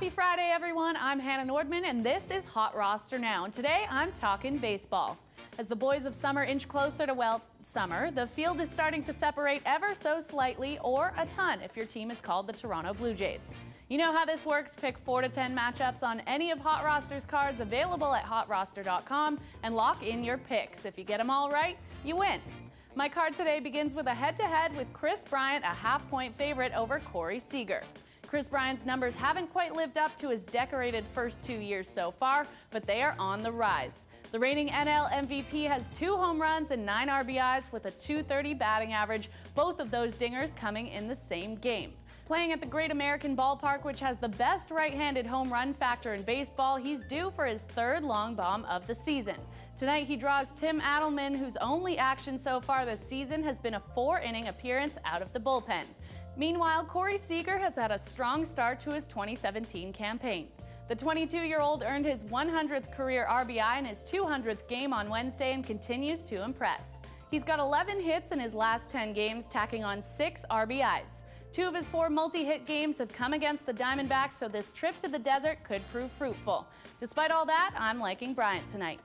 Happy Friday, everyone. I'm Hannah Nordman, and this is Hot Roster Now. And today, I'm talking baseball. As the boys of summer inch closer to, summer, the field is starting to separate ever so slightly, or a ton if your team is called the Toronto Blue Jays. You know how this works. Pick 4 to 10 matchups on any of Hot Roster's cards available at HotRoster.com and lock in your picks. If you get them all right, you win. My card today begins with a head-to-head with Kris Bryant, a half-point favorite over Corey Seager. Kris Bryant's numbers haven't quite lived up to his decorated first 2 years so far, but they are on the rise. The reigning NL MVP has 2 home runs and 9 RBIs with a .230 batting average, both of those dingers coming in the same game. Playing at the Great American Ballpark, which has the best right-handed home run factor in baseball, he's due for his 3rd long bomb of the season. Tonight he draws Tim Adelman, whose only action so far this season has been a 4-inning appearance out of the bullpen. Meanwhile, Corey Seager has had a strong start to his 2017 campaign. The 22-year-old earned his 100th career RBI in his 200th game on Wednesday and continues to impress. He's got 11 hits in his last 10 games, tacking on 6 RBIs. 2 of his 4 multi-hit games have come against the Diamondbacks, so this trip to the desert could prove fruitful. Despite all that, I'm liking Bryant tonight.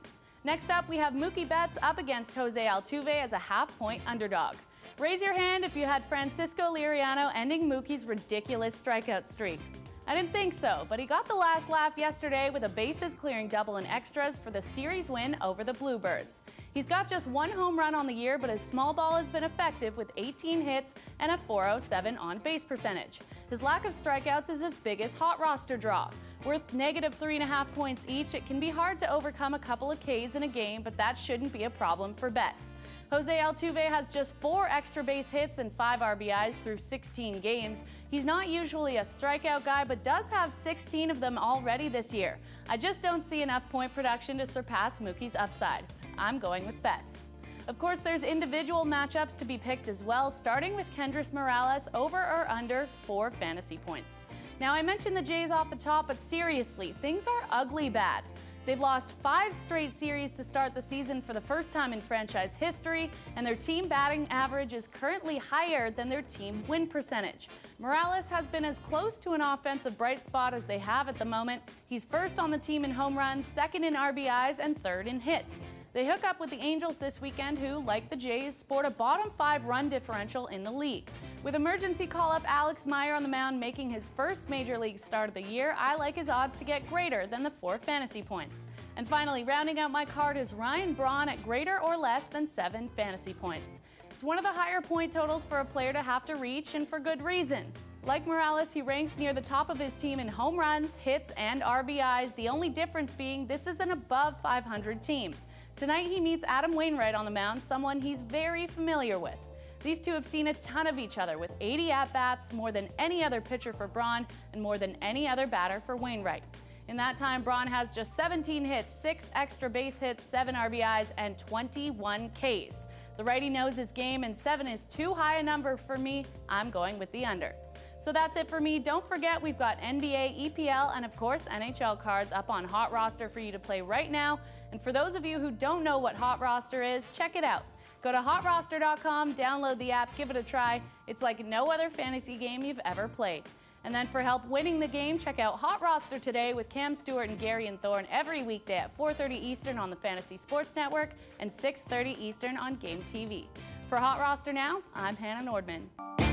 Next up, we have Mookie Betts up against Jose Altuve as a half-point underdog. Raise your hand if you had Francisco Liriano ending Mookie's ridiculous strikeout streak. I didn't think so, but he got the last laugh yesterday with a bases-clearing double in extras for the series win over the Bluebirds. He's got just 1 home run on the year, but his small ball has been effective with 18 hits and a .407 on-base percentage. His lack of strikeouts is his biggest Hot Roster draw. Worth -3.5 points each, it can be hard to overcome a couple of Ks in a game, but that shouldn't be a problem for Betts. Jose Altuve has just 4 extra base hits and 5 RBIs through 16 games. He's not usually a strikeout guy, but does have 16 of them already this year. I just don't see enough point production to surpass Mookie's upside. I'm going with Betts. Of course, there's individual matchups to be picked as well, starting with Kendrys Morales over or under 4 fantasy points. Now, I mentioned the Jays off the top, but seriously, things are ugly bad. They've lost 5 straight series to start the season for the first time in franchise history, and their team batting average is currently higher than their team win percentage. Morales has been as close to an offensive bright spot as they have at the moment. He's first on the team in home runs, 2nd in RBIs, and 3rd in hits. They hook up with the Angels this weekend, who, like the Jays, sport a bottom 5 run differential in the league. With emergency call-up Alex Meyer on the mound making his first major league start of the year, I like his odds to get greater than the 4 fantasy points. And finally, rounding out my card is Ryan Braun at greater or less than 7 fantasy points. It's one of the higher point totals for a player to have to reach, and for good reason. Like Morales, he ranks near the top of his team in home runs, hits, and RBIs, the only difference being this is an above 500 team. Tonight he meets Adam Wainwright on the mound, someone he's very familiar with. These two have seen a ton of each other, with 80 at-bats, more than any other pitcher for Braun and more than any other batter for Wainwright. In that time, Braun has just 17 hits, 6 extra base hits, 7 RBIs, and 21 Ks. The righty knows his game, and 7 is too high a number for me. I'm going with the under. So that's it for me. Don't forget, we've got NBA, EPL, and of course NHL cards up on Hot Roster for you to play right now. And for those of you who don't know what Hot Roster is, check it out. Go to HotRoster.com, download the app, give it a try. It's like no other fantasy game you've ever played. And then for help winning the game, check out Hot Roster Today with Cam Stewart and Gary and Thorne every weekday at 4:30 Eastern on the Fantasy Sports Network and 6:30 Eastern on Game TV. For Hot Roster Now, I'm Hannah Nordman.